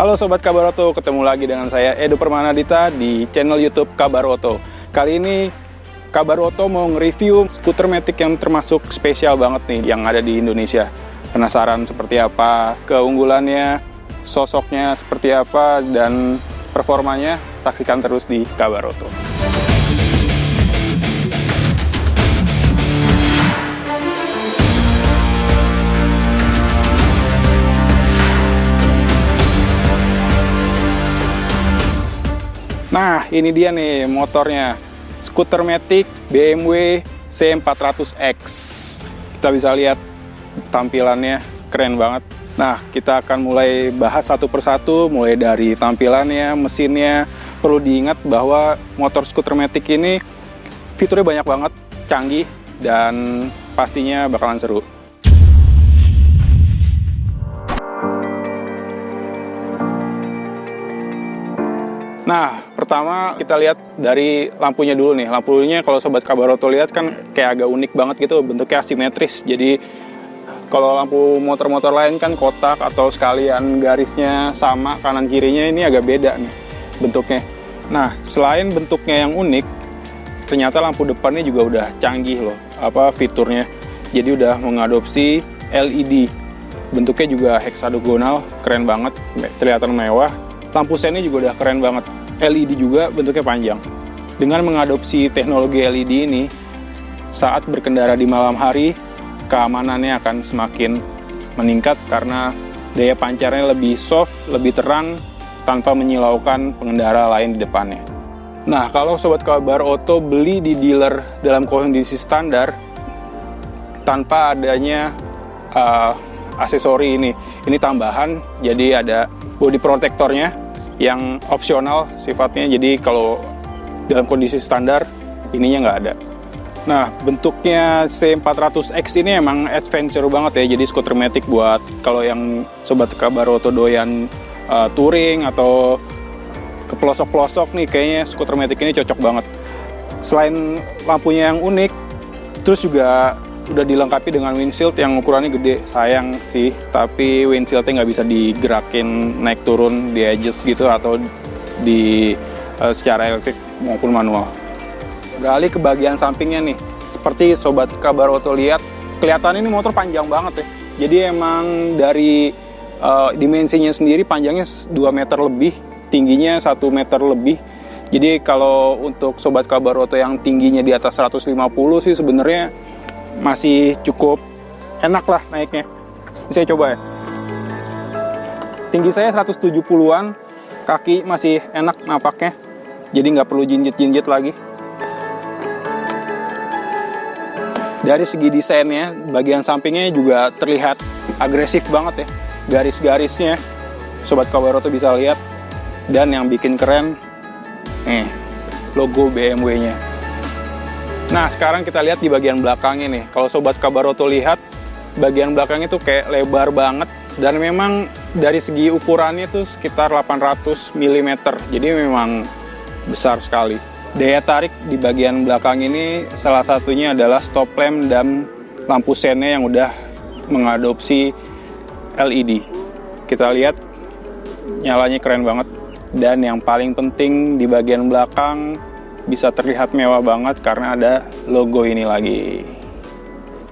Halo Sobat Kabar Oto, ketemu lagi dengan saya Edo Permanadita di channel YouTube Kabar Oto. Kali ini Kabar Oto mau nge-review skuter matic yang termasuk spesial banget nih yang ada di Indonesia. Penasaran seperti apa keunggulannya, sosoknya seperti apa, dan performanya? Saksikan terus di Kabar Oto. Nah, ini dia nih motornya, skuter matic BMW C400X. Kita bisa lihat tampilannya, keren banget. Nah, kita akan mulai bahas satu persatu, mulai dari tampilannya, mesinnya. Perlu diingat bahwa motor skuter matic ini fiturnya banyak banget, canggih, dan pastinya bakalan seru. Nah, pertama kita lihat dari lampunya dulu nih. Lampunya kalau Sobat Kabar Oto lihat kan kayak agak unik banget gitu, bentuknya asimetris. Jadi kalau lampu motor-motor lain kan kotak atau sekalian garisnya sama kanan kirinya, ini agak beda nih bentuknya. Nah, selain bentuknya yang unik, ternyata lampu depannya juga udah canggih loh, fiturnya. Jadi udah mengadopsi LED. Bentuknya juga heksagonal, keren banget, kelihatan mewah. Lampu sennya juga udah keren banget. LED juga bentuknya panjang. Dengan mengadopsi teknologi LED ini, saat berkendara di malam hari, keamanannya akan semakin meningkat karena daya pancarnya lebih soft, lebih terang, tanpa menyilaukan pengendara lain di depannya. Nah, kalau Sobat Kabar Oto beli di dealer dalam kondisi standar, tanpa adanya aksesori ini tambahan, jadi ada body protectornya yang opsional sifatnya, jadi kalau dalam kondisi standar ininya nggak ada. Nah, bentuknya C400X ini emang adventure banget ya, jadi skuter matic buat kalau yang Sobat Kabar Oto doyan touring atau ke pelosok-pelosok nih, kayaknya skuter matic ini cocok banget. Selain lampunya yang unik, terus juga udah dilengkapi dengan windshield yang ukurannya gede. Sayang sih, tapi windshieldnya nggak bisa digerakin naik turun, di adjust gitu, atau di secara elektrik maupun manual. Beralih ke bagian sampingnya nih, seperti Sobat Kabar Oto lihat, kelihatan ini motor panjang banget ya. Jadi emang dari dimensinya sendiri panjangnya 2 meter lebih, tingginya 1 meter lebih. Jadi kalau untuk Sobat Kabar Oto yang tingginya di atas 150 sih sebenarnya masih cukup enak lah naiknya. Ini saya coba ya. Tinggi saya 170-an, kaki masih enak napaknya, jadi nggak perlu jinjit-jinjit lagi. Dari segi desainnya, bagian sampingnya juga terlihat agresif banget ya. Garis-garisnya Sobat Kabar Oto bisa lihat. Dan yang bikin keren, logo BMW-nya. Nah, sekarang kita lihat di bagian belakangnya nih. Kalau Sobat Kabar Oto lihat, bagian belakangnya tuh kayak lebar banget. Dan memang dari segi ukurannya tuh sekitar 800 mm. Jadi memang besar sekali. Daya tarik di bagian belakang ini salah satunya adalah stop lamp dan lampu sennya yang udah mengadopsi LED. Kita lihat nyalanya keren banget. Dan yang paling penting di bagian belakang bisa terlihat mewah banget karena ada logo ini lagi.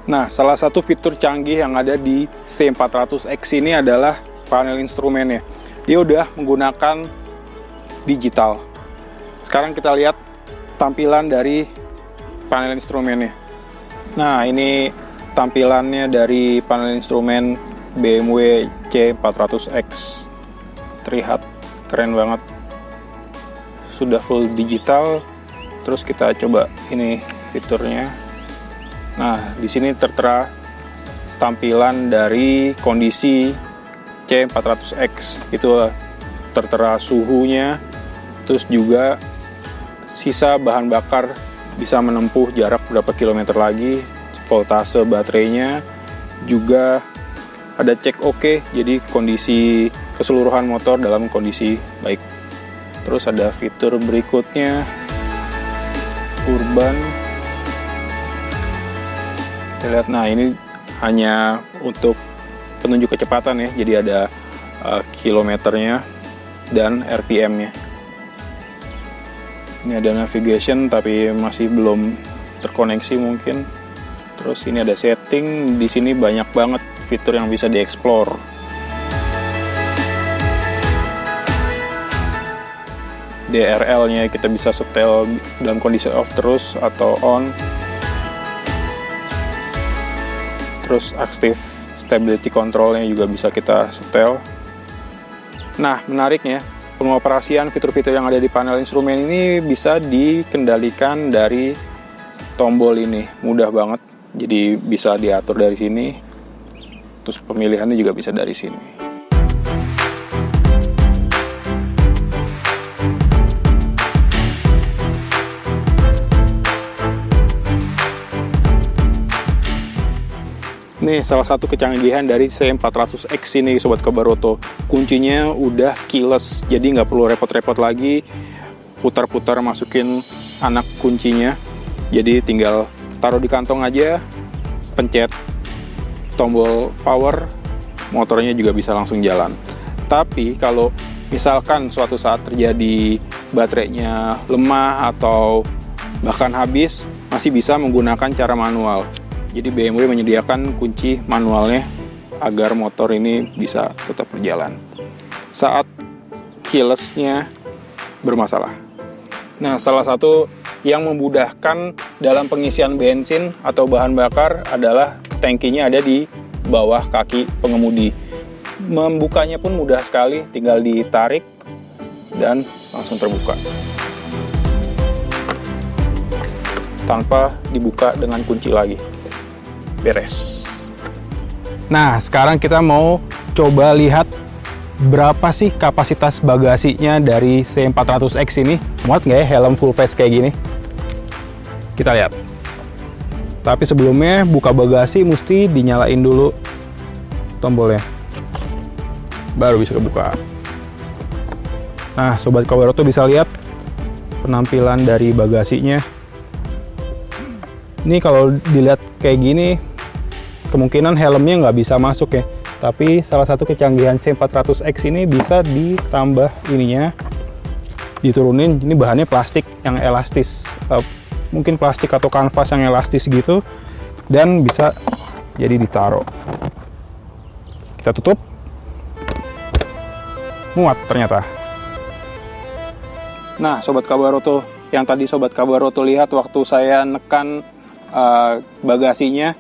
Nah, salah satu fitur canggih yang ada di C400X ini adalah panel instrumennya. Dia udah menggunakan digital. Sekarang kita lihat tampilan dari panel instrumennya. Nah, ini tampilannya dari panel instrumen BMW C400X. Terlihat keren banget. Sudah full digital. Terus kita coba ini fiturnya. Nah, di sini tertera tampilan dari kondisi C400X. Itu tertera suhunya, terus juga sisa bahan bakar bisa menempuh jarak berapa kilometer lagi, voltase baterainya, juga ada cek oke, jadi kondisi keseluruhan motor dalam kondisi baik. Terus ada fitur berikutnya, urban. Kita lihat, nah ini hanya untuk penunjuk kecepatan ya, jadi ada kilometernya. dan RPM-nya. Ini ada navigation tapi masih belum terkoneksi mungkin. Terus ini ada setting, di sini banyak banget fitur yang bisa dieksplor. DRL-nya kita bisa setel dalam kondisi off terus atau on. Terus aktif stability control-nya juga bisa kita setel. Nah, menariknya, pengoperasian fitur-fitur yang ada di panel instrumen ini bisa dikendalikan dari tombol ini. Mudah banget, jadi bisa diatur dari sini. Terus pemilihannya juga bisa dari sini. Nih, salah satu kecanggihan dari C400X ini, Sobat Kabaroto. Kuncinya udah keyless, jadi nggak perlu repot-repot lagi putar-putar masukin anak kuncinya. Jadi tinggal taruh di kantong aja, pencet tombol power, motornya juga bisa langsung jalan. Tapi kalau misalkan suatu saat terjadi baterainya lemah atau bahkan habis, masih bisa menggunakan cara manual. Jadi BMW menyediakan kunci manualnya agar motor ini bisa tetap berjalan saat keyless-nya bermasalah. Nah, salah satu yang memudahkan dalam pengisian bensin atau bahan bakar adalah tangkinya ada di bawah kaki pengemudi. Membukanya pun mudah sekali, tinggal ditarik dan langsung terbuka tanpa dibuka dengan kunci lagi. Beres. Nah, sekarang kita mau coba lihat berapa sih kapasitas bagasinya dari C400X ini. Muat nggak ya helm full face kayak gini? Kita lihat. Tapi sebelumnya buka bagasi mesti dinyalain dulu tombolnya, baru bisa kebuka. Nah, Sobat Kabaroto bisa lihat penampilan dari bagasinya. Ini kalau dilihat kayak gini, kemungkinan helmnya nggak bisa masuk ya. Tapi salah satu kecanggihan C400X ini bisa ditambah ininya, diturunin. Ini bahannya plastik yang elastis, mungkin plastik atau kanvas yang elastis gitu, dan bisa jadi ditaruh. Kita tutup, muat ternyata. Nah, Sobat Kabaroto, yang tadi Sobat Kabaroto lihat waktu saya nekan bagasinya,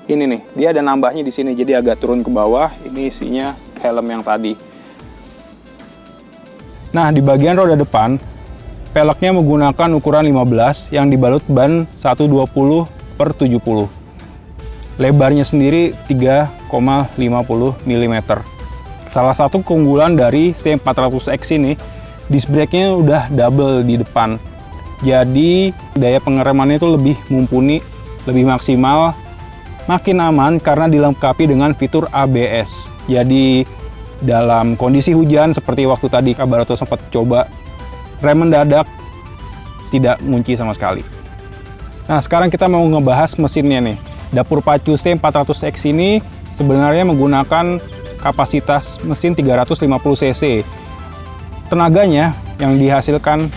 ini nih, dia ada nambahnya di sini, jadi agak turun ke bawah. Ini isinya helm yang tadi. Nah, di bagian roda depan, peleknya menggunakan ukuran 15 yang dibalut ban 120/70. Lebarnya sendiri 3,50 mm. Salah satu keunggulan dari C400X ini, disc brake-nya udah double di depan. Jadi daya pengeremannya itu lebih mumpuni, lebih maksimal, makin aman karena dilengkapi dengan fitur ABS. Jadi dalam kondisi hujan seperti waktu tadi Kabaroto sempat coba, rem mendadak tidak ngunci sama sekali. Nah, sekarang kita mau ngebahas mesinnya nih. Dapur pacu C400X ini sebenarnya menggunakan kapasitas mesin 350 cc. Tenaganya yang dihasilkan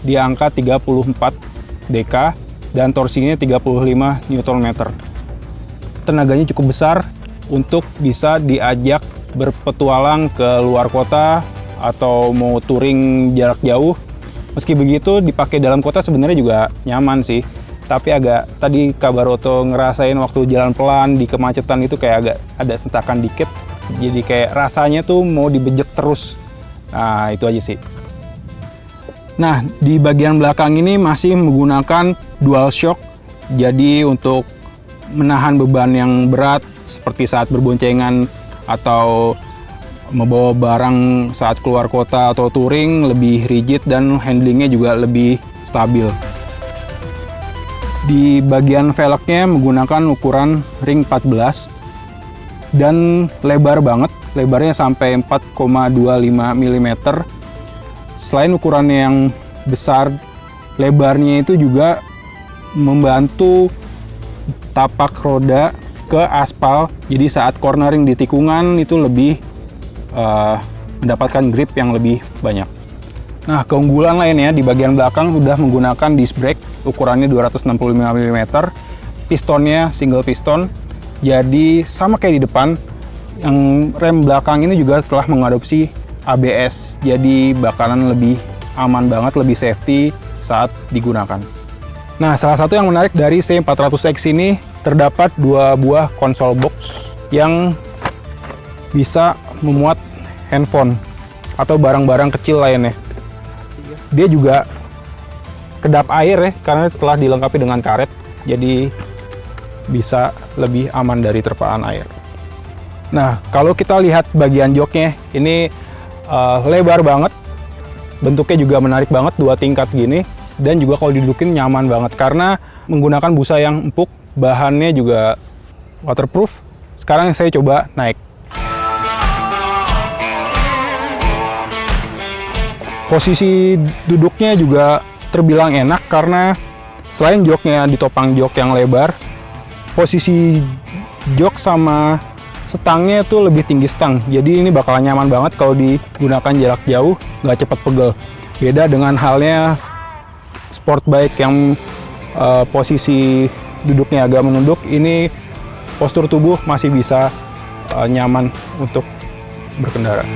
di angka 34 dk dan torsinya 35 Nm. Tenaganya cukup besar untuk bisa diajak berpetualang ke luar kota atau mau touring jarak jauh. Meski begitu, dipakai dalam kota sebenarnya juga nyaman sih. Tapi agak tadi Kabaroto ngerasain waktu jalan pelan di kemacetan itu kayak agak ada sentakan dikit. Jadi kayak rasanya tuh mau dibejek terus. Nah, itu aja sih. Nah, di bagian belakang ini masih menggunakan dual shock. Jadi untuk menahan beban yang berat seperti saat berboncengan atau membawa barang saat keluar kota atau touring lebih rigid dan handlingnya juga lebih stabil. Di bagian velgnya menggunakan ukuran ring 14 dan lebar banget, lebarnya sampai 4,25 mm. Selain ukurannya yang besar, lebarnya itu juga membantu tapak roda ke aspal. Jadi saat cornering di tikungan itu lebih mendapatkan grip yang lebih banyak. Nah, keunggulan lainnya di bagian belakang udah menggunakan disc brake, ukurannya 265 mm, pistonnya single piston, jadi sama kayak di depan. Yang rem belakang ini juga telah mengadopsi ABS, jadi bakalan lebih aman banget, lebih safety saat digunakan. Nah, salah satu yang menarik dari C400X ini terdapat dua buah konsol box yang bisa memuat handphone atau barang-barang kecil lainnya. Dia juga kedap air ya, karena telah dilengkapi dengan karet, jadi bisa lebih aman dari terpaan air. Nah, kalau kita lihat bagian joknya, ini lebar banget, bentuknya juga menarik banget, 2 tingkat gini, dan juga kalau didudukin nyaman banget karena menggunakan busa yang empuk, bahannya juga waterproof. Sekarang saya coba naik. Posisi duduknya juga terbilang enak karena selain joknya ditopang jok yang lebar, posisi jok sama stangnya itu lebih tinggi stang. Jadi ini bakalan nyaman banget kalau digunakan jarak jauh, nggak cepat pegel. Beda dengan halnya sport bike yang posisi duduknya agak menunduk, ini postur tubuh masih bisa nyaman untuk berkendara.